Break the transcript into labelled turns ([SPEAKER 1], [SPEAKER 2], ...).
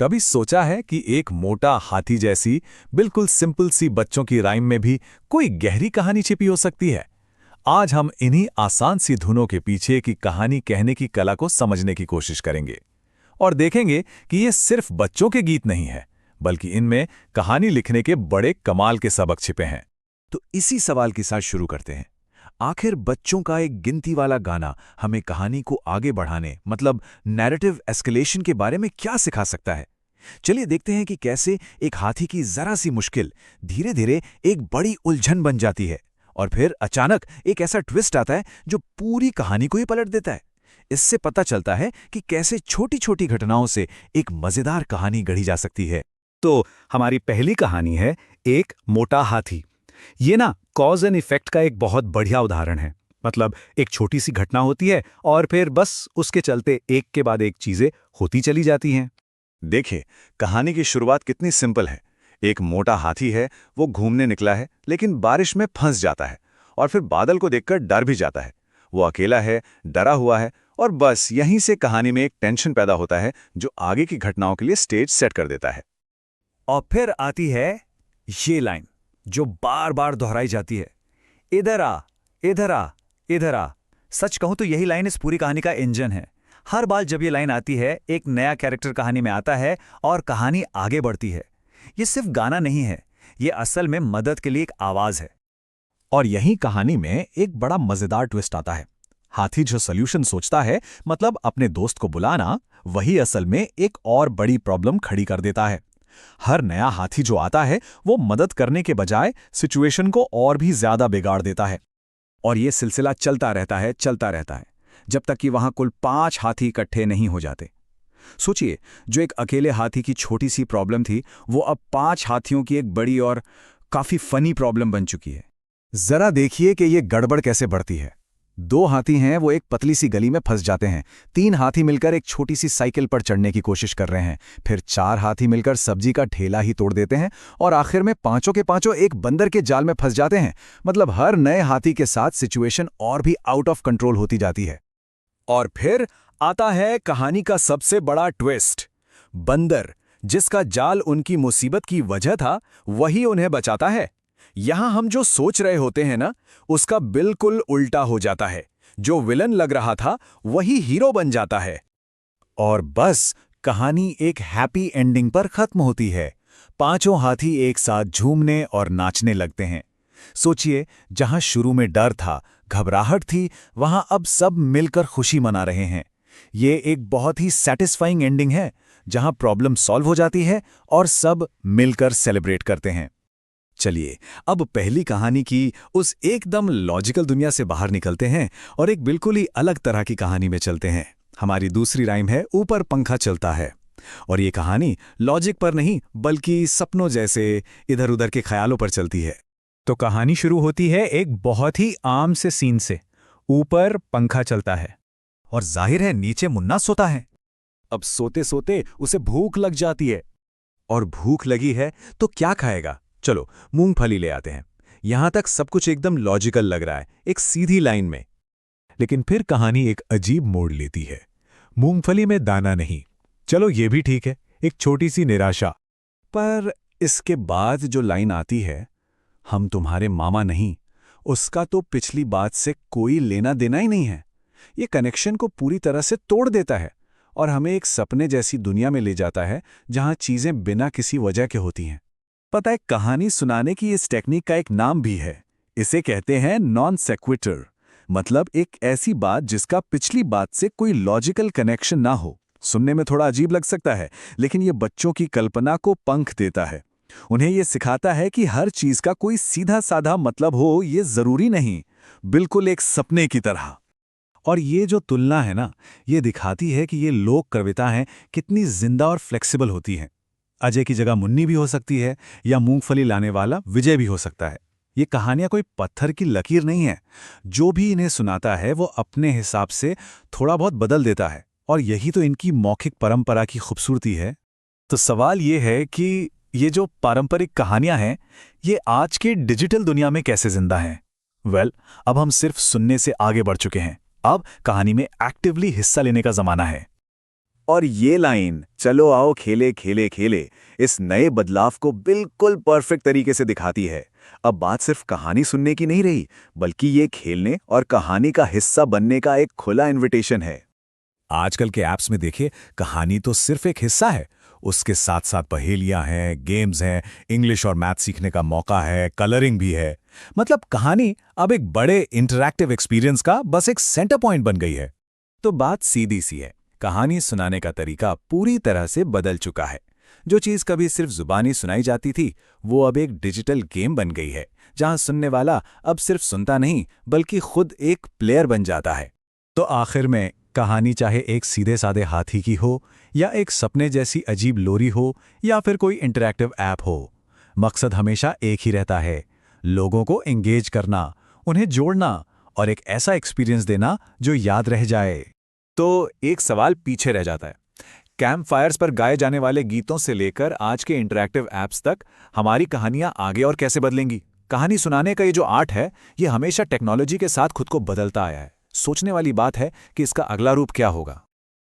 [SPEAKER 1] कभी सोचा है कि एक मोटा हाथी जैसी बिल्कुल सिंपल सी बच्चों की राइम में भी कोई गहरी कहानी छिपी हो सकती है? आज हम इन्हीं आसान सी धुनों के पीछे की कहानी कहने की कला को समझने की कोशिश करेंगे और देखेंगे कि ये सिर्फ बच्चों के गीत नहीं है, बल्कि इनमें कहानी लिखने के बड़े कमाल के सबक छिपे हैं। तो इसी सवाल के साथ शुरू करते हैं। आखिर बच्चों का एक गिनती वाला गाना हमें कहानी को आगे बढ़ाने मतलब नैरेटिव एस्केलेशन के बारे में क्या सिखा सकता है? चलिए देखते हैं कि कैसे एक हाथी की जरा सी मुश्किल धीरे धीरे एक बड़ी उलझन बन जाती है और फिर अचानक एक ऐसा ट्विस्ट आता है जो पूरी कहानी को ही पलट देता है। इससे पता चलता है कि कैसे छोटी छोटी घटनाओं से एक मजेदार कहानी गढ़ी जा सकती है।
[SPEAKER 2] तो हमारी पहली कहानी है एक मोटा हाथी। ये ना कॉज एंड इफेक्ट का एक बहुत बढ़िया उदाहरण है। मतलब एक छोटी सी घटना होती है और फिर बस उसके चलते एक के बाद एक चीजें होती चली जाती हैं।
[SPEAKER 1] देखिए, कहानी की शुरुआत कितनी सिंपल है। एक मोटा हाथी है, वो घूमने निकला है लेकिन बारिश में फंस जाता है और फिर बादल को देखकर डर भी जाता है। वो अकेला है, डरा हुआ है और बस यहीं से कहानी में एक टेंशन पैदा होता है जो आगे की घटनाओं के लिए स्टेज सेट कर देता है।
[SPEAKER 2] और फिर आती है ये लाइन जो बार बार दोहराई जाती है, इधर आ, इधर आ, इधर आ। सच कहूं तो यही लाइन इस पूरी कहानी का इंजन है। हर बार जब ये लाइन आती है एक नया कैरेक्टर कहानी में आता है और कहानी आगे बढ़ती है। ये सिर्फ गाना नहीं है, ये असल में मदद के लिए एक आवाज है।
[SPEAKER 1] और यही कहानी में एक बड़ा मजेदार ट्विस्ट आता है। हाथी जो सॉल्यूशन सोचता है, मतलब अपने दोस्त को बुलाना, वही असल में एक और बड़ी प्रॉब्लम खड़ी कर देता है। हर नया हाथी जो आता है वो मदद करने के बजाय सिचुएशन को और भी ज्यादा बिगाड़ देता है।
[SPEAKER 2] और ये सिलसिला चलता रहता है जब तक कि वहां कुल 5 हाथी इकट्ठे नहीं हो जाते। सोचिए, जो एक अकेले हाथी की छोटी सी प्रॉब्लम थी वो अब 5 हाथियों की एक बड़ी और काफी फनी प्रॉब्लम बन चुकी है।
[SPEAKER 1] जरा देखिए कि ये गड़बड़ कैसे बढ़ती है। 2 हाथी हैं, वो एक पतली सी गली में फंस जाते हैं। 3 हाथी मिलकर एक छोटी सी साइकिल पर चढ़ने की कोशिश कर रहे हैं। फिर 4 हाथी मिलकर सब्जी का ठेला ही तोड़ देते हैं और आखिर में पांचों के पांचों एक बंदर के जाल में फंस जाते हैं। मतलब हर नए हाथी के साथ सिचुएशन और भी आउट ऑफ कंट्रोल होती जाती है।
[SPEAKER 2] और फिर आता है कहानी का सबसे बड़ा ट्विस्ट। बंदर, जिसका जाल उनकी मुसीबत की वजह था, वही उन्हें बचाता है। यहां हम जो सोच रहे होते हैं ना, उसका बिल्कुल उल्टा हो जाता है। जो विलन लग रहा था वही हीरो बन जाता है।
[SPEAKER 1] और बस कहानी एक हैप्पी एंडिंग पर खत्म होती है। पांचों हाथी एक साथ झूमने और नाचने लगते हैं। सोचिए, जहां शुरू में डर था, घबराहट थी, वहां अब सब मिलकर खुशी मना रहे हैं। ये एक बहुत ही सैटिस्फाइंग एंडिंग है जहां प्रॉब्लम सॉल्व हो जाती है और सब मिलकर सेलिब्रेट करते हैं। चलिए, अब पहली कहानी की उस एकदम लॉजिकल दुनिया से बाहर निकलते हैं और एक बिल्कुल ही अलग तरह की कहानी में चलते हैं। हमारी दूसरी राइम है ऊपर पंखा चलता है। और ये कहानी लॉजिक पर नहीं बल्कि सपनों जैसे इधर उधर के ख्यालों पर चलती है।
[SPEAKER 2] तो कहानी शुरू होती है एक बहुत ही आम से सीन से। ऊपर पंखा चलता है
[SPEAKER 1] और जाहिर है नीचे मुन्ना सोता है। अब सोते सोते उसे भूख लग जाती है और भूख लगी है तो क्या खाएगा? चलो मूंगफली ले आते हैं। यहां तक सब कुछ एकदम लॉजिकल लग रहा है, एक सीधी लाइन में। लेकिन फिर कहानी एक अजीब मोड़ लेती है। मूंगफली में दाना नहीं, चलो ये भी ठीक है, एक छोटी सी निराशा। पर इसके बाद जो लाइन आती है, हम तुम्हारे मामा नहीं, उसका तो पिछली बात से कोई लेना देना ही नहीं है। ये कनेक्शन को पूरी तरह से तोड़ देता है और हमें एक सपने जैसी दुनिया में ले जाता है जहां चीजें बिना किसी वजह के होती हैं। पता है, कहानी सुनाने की इस टेक्निक का एक नाम भी है। इसे कहते हैं नॉन सेक्विटर। मतलब एक ऐसी बात जिसका पिछली बात से कोई लॉजिकल कनेक्शन ना हो। सुनने में थोड़ा अजीब लग सकता है, लेकिन ये बच्चों की कल्पना को पंख देता है। उन्हें यह सिखाता है कि हर चीज का कोई सीधा साधा मतलब हो ये जरूरी नहीं, बिल्कुल एक सपने की तरह। और ये जो तुलना है ना, ये दिखाती है कि ये लोक कविताएं कितनी जिंदा और फ्लेक्सिबल होती हैं। अजय की जगह मुन्नी भी हो सकती है या मूंगफली लाने वाला विजय भी हो सकता है। ये कहानियां कोई पत्थर की लकीर नहीं है। जो भी इन्हें सुनाता है वो अपने हिसाब से थोड़ा बहुत बदल देता है और यही तो इनकी मौखिक परंपरा की खूबसूरती है। तो सवाल ये है कि ये जो पारंपरिक कहानियां हैं, ये आज के डिजिटल दुनिया में कैसे जिंदा हैं? अब हम सिर्फ सुनने से आगे बढ़ चुके हैं। अब कहानी में एक्टिवली हिस्सा लेने का जमाना है। और ये लाइन, चलो आओ खेले खेले खेले, इस नए बदलाव को बिल्कुल परफेक्ट तरीके से दिखाती है। अब बात सिर्फ कहानी सुनने की नहीं रही, बल्कि ये खेलने और कहानी का हिस्सा बनने का एक खुला इन्विटेशन है। आजकल के ऐप्स में देखिए, कहानी तो सिर्फ एक हिस्सा है, उसके साथ साथ पहेलियां हैं, गेम्स हैं, इंग्लिश और मैथ सीखने का मौका है, कलरिंग भी है। मतलब कहानी अब एक बड़े इंटरैक्टिव एक्सपीरियंस का बस एक सेंटर पॉइंट बन गई है। तो बात सीधी सी है, कहानी सुनाने का तरीका पूरी तरह से बदल चुका है। जो चीज़ कभी सिर्फ जुबानी सुनाई जाती थी, वो अब एक डिजिटल गेम बन गई है, जहां सुनने वाला अब सिर्फ सुनता नहीं, बल्कि खुद एक प्लेयर बन जाता है। तो आखिर में कहानी चाहे एक सीधे साधे हाथी की हो, या एक सपने जैसी अजीब लोरी हो, या फिर कोई इंटरैक्टिव ऐप हो, मकसद हमेशा एक ही रहता है, लोगों को एंगेज करना, उन्हें जोड़ना और एक ऐसा एक्सपीरियंस देना जो याद रह जाए। तो एक सवाल पीछे रह जाता है, कैंप फायर्स पर गाए जाने वाले गीतों से लेकर आज के इंटरैक्टिव ऐप्स तक हमारी कहानियां आगे और कैसे बदलेंगी? कहानी सुनाने का ये जो आर्ट है, ये हमेशा टेक्नोलॉजी के साथ खुद को बदलता आया है। सोचने वाली बात है कि इसका अगला रूप क्या होगा।